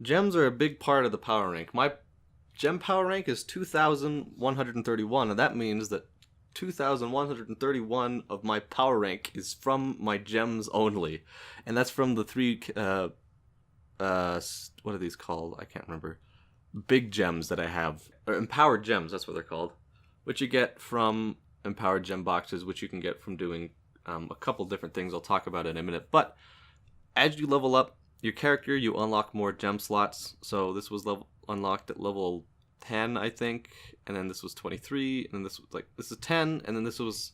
Gems are a big part of the power rank. My gem power rank is 2,131, and that means that 2,131 of my power rank is from my gems only. And that's from the three, what are these called? I can't remember. Big gems that I have. Or empowered gems, that's what they're called. Which you get from empowered gem boxes, which you can get from doing a couple different things I'll talk about in a minute. But as you level up your character, you unlock more gem slots. So this was unlocked at level 10, I think, and then this was 23, and then this is 10, and then this was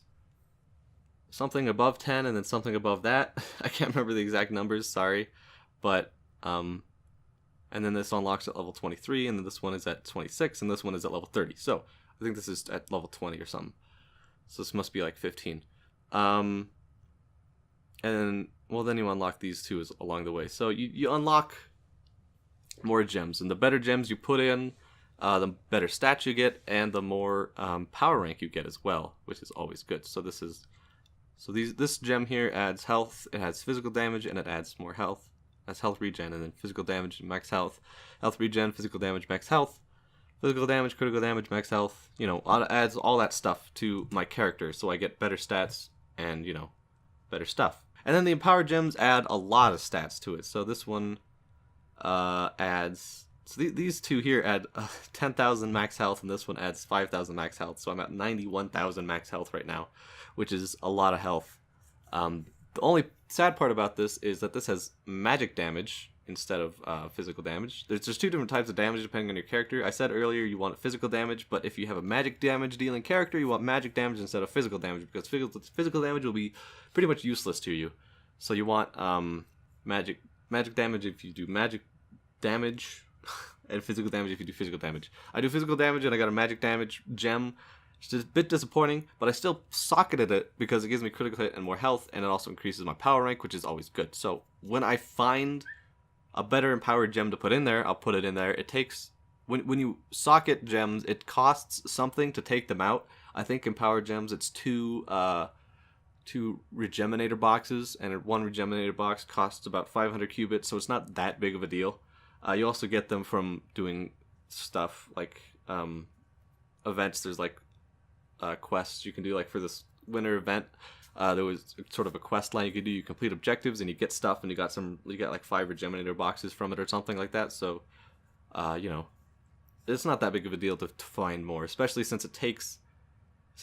something above 10, and then something above that. I can't remember the exact numbers, sorry, but and then this unlocks at level 23, and then this one is at 26, and this one is at level 30. So I think this is at level 20 or something. So this must be like 15. And then, well, then you unlock these two along the way. So you unlock more gems, and the better gems you put in, the better stats you get, and the more power rank you get as well, which is always good. So this gem here adds health, it adds physical damage, and it adds more health. That's health regen, and then physical damage, max health, health regen, physical damage, max health, physical damage, critical damage, max health. You know, adds all that stuff to my character, so I get better stats and, you know, better stuff. And then the empowered gems add a lot of stats to it. So this one adds. So these two here add 10,000 max health, and this one adds 5,000 max health. So I'm at 91,000 max health right now, which is a lot of health. The only sad part about this is that this has magic damage instead of physical damage. There's two different types of damage depending on your character. I said earlier you want physical damage, but if you have a magic damage dealing character, you want magic damage instead of physical damage, because physical damage will be pretty much useless to you. So you want magic damage if you do magic damage, and physical damage if you do physical damage. I do physical damage and I got a magic damage gem. It's just a bit disappointing, but I still socketed it because it gives me critical hit and more health, and it also increases my power rank, which is always good. So when I find a better empowered gem to put in there, I'll put it in there. It takes, when you socket gems, it costs something to take them out. I think empowered gems, it's two regeminator boxes, and one regeminator box costs about 500 cubits, so it's not that big of a deal. You also get them from doing stuff like events. There's like quests you can do, like for this winter event. There was sort of a quest line you could do. You complete objectives and you get stuff, and you got like 5 regeminator boxes from it or something like that. So, you know, it's not that big of a deal to find more, especially since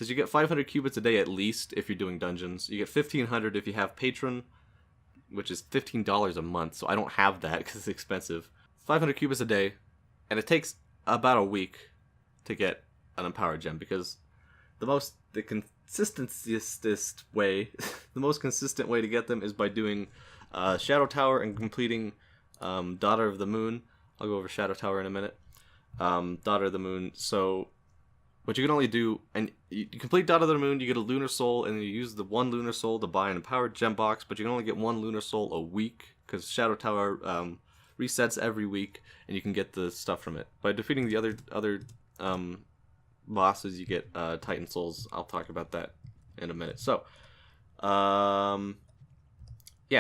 you get 500 cubits a day at least if you're doing dungeons. You get 1,500 if you have Patron, which is $15 a month. So I don't have that because it's expensive. 500 cubits a day, and it takes about a week to get an empowered gem, because the consistentest way, the most consistent way to get them is by doing Shadow Tower and completing Daughter of the Moon. I'll go over Shadow Tower in a minute. Daughter of the Moon. So, what you can only do, and you complete Daughter of the Moon, you get a Lunar Soul, and you use the 1 Lunar Soul to buy an empowered gem box, but you can only get 1 Lunar Soul a week, because Shadow Tower resets every week, and you can get the stuff from it. By defeating the other bosses, you get Titan Souls. I'll talk about that in a minute. So, yeah,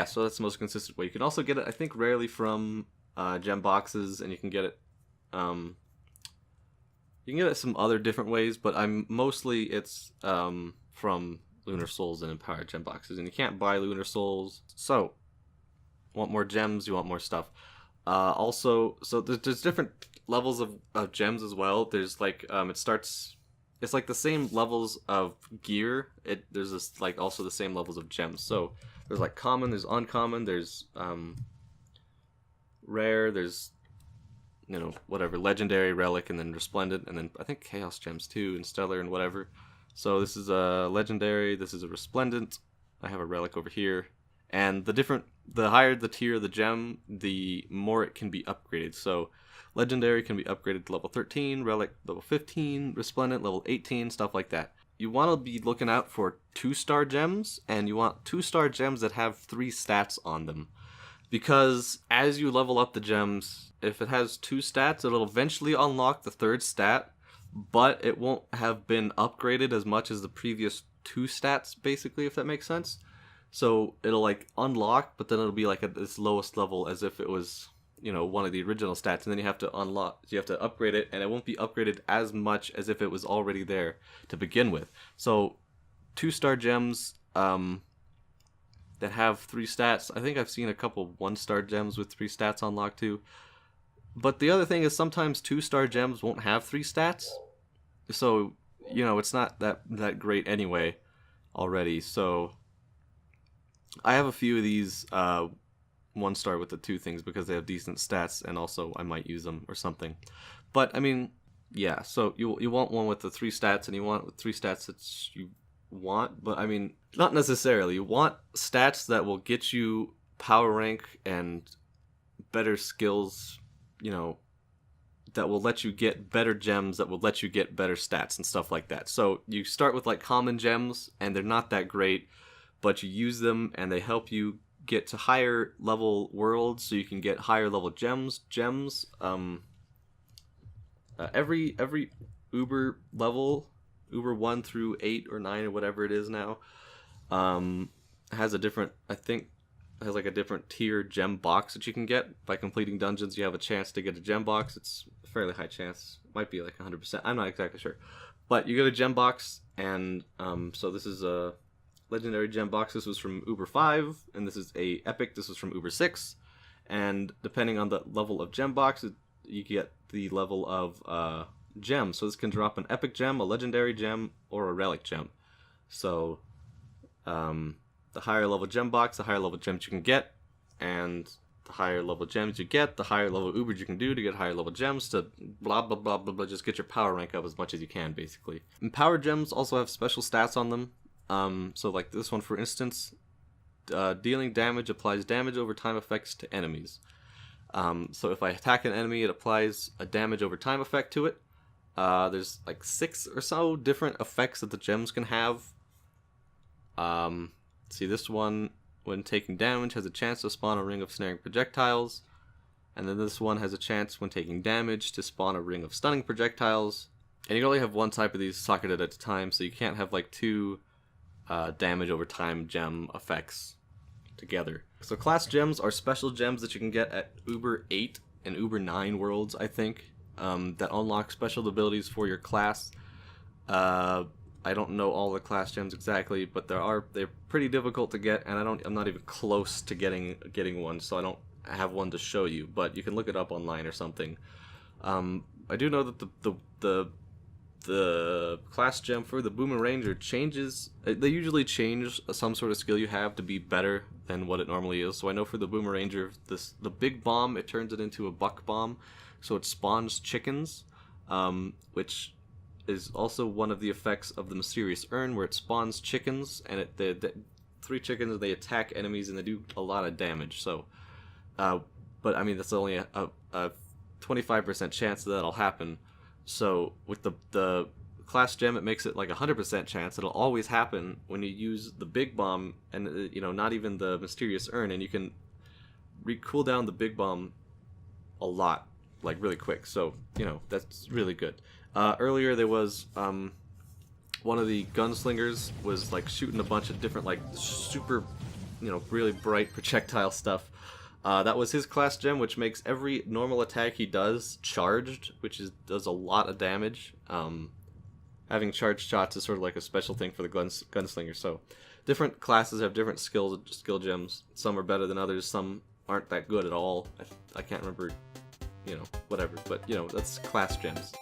so that's the most consistent way. You can also get it, I think, rarely from gem boxes, and you can get it some other different ways, but it's from Lunar Souls and empowered gem boxes, and you can't buy Lunar Souls. So, want more gems, you want more stuff. Also, so there's different levels of gems as well. There's like it's like the same levels of gear. There's this like also the same levels of gems. So there's like common, there's uncommon, there's rare, there's, you know, whatever, legendary, relic, and then resplendent, and then I think chaos gems too, and stellar and whatever. So this is a legendary, this is a resplendent. I have a relic over here. And the higher the tier of the gem, the more it can be upgraded. So, legendary can be upgraded to level 13, relic level 15, resplendent level 18, stuff like that. You want to be looking out for 2-star gems, and you want 2-star gems that have 3 stats on them. Because as you level up the gems, if it has 2 stats, it'll eventually unlock the 3rd stat, but it won't have been upgraded as much as the previous 2 stats, basically, if that makes sense. So it'll like unlock, but then it'll be like at its lowest level, as if it was one of the original stats, and then you have to upgrade it, and it won't be upgraded as much as if it was already there to begin with. So 2-star gems that have 3 stats, I think I've seen a couple 1-star gems with 3 stats unlocked too. But the other thing is sometimes 2-star gems won't have 3 stats, so it's not that great anyway already. So I have a few of these 1-star with the 2 things because they have decent stats, and also I might use them or something. But I mean, yeah, so you want one with the 3 stats, and you want with 3 stats that you want, but I mean, not necessarily. You want stats that will get you power rank and better skills, that will let you get better gems, that will let you get better stats and stuff like that. So you start with like common gems, and they're not that great, but you use them and they help you get to higher level worlds, so you can get higher level gems. Every Uber level, Uber 1 through 8 or 9 or whatever it is now, has a different, has like a different tier gem box that you can get. By completing dungeons, you have a chance to get a gem box. It's a fairly high chance. It might be like 100%. I'm not exactly sure. But you get a gem box, and so this is a legendary gem box. This was from Uber 5, and this is a epic. This was from Uber 6. And depending on the level of gem box, you get the level of gem. So this can drop an epic gem, a legendary gem, or a relic gem. So the higher level gem box, the higher level gems you can get, and the higher level gems you get, the higher level Ubers you can do to get higher level gems, to blah blah blah blah blah, just get your power rank up as much as you can, basically. And power gems also have special stats on them. So like this one, for instance, dealing damage applies damage over time effects to enemies. So if I attack an enemy, it applies a damage over time effect to it. There's like 6 or so different effects that the gems can have. See, this one, when taking damage, has a chance to spawn a ring of snaring projectiles. And then this one has a chance, when taking damage, to spawn a ring of stunning projectiles. And you can only have one type of these socketed at a time, so you can't have like 2 damage over time gem effects together. So class gems are special gems that you can get at Uber 8 and Uber 9 worlds, I think, that unlock special abilities for your class. I don't know all the class gems exactly, but they're pretty difficult to get, and I'm not even close to getting one, so I don't have one to show you. But you can look it up online or something. I do know that the class gem for the Boomer Ranger changes. They usually change some sort of skill you have to be better than what it normally is. So I know for the Boomer Ranger, the big bomb, it turns it into a buck bomb, so it spawns chickens, which is also one of the effects of the Mysterious Urn, where it spawns chickens, and the 3 chickens, they attack enemies and they do a lot of damage. So, but I mean, that's only a 25% chance that'll happen. So with the class gem, it makes it like 100% chance it'll always happen when you use the big bomb, and not even the Mysterious Urn, and you can cool down the big bomb a lot, like really quick. So that's really good. Earlier there was one of the gunslingers was like shooting a bunch of different like super really bright projectile stuff. That was his class gem, which makes every normal attack he does charged, which does a lot of damage. Having charged shots is sort of like a special thing for the gunslinger. So different classes have different skill gems. Some are better than others, some aren't that good at all. I can't remember whatever, but that's class gems.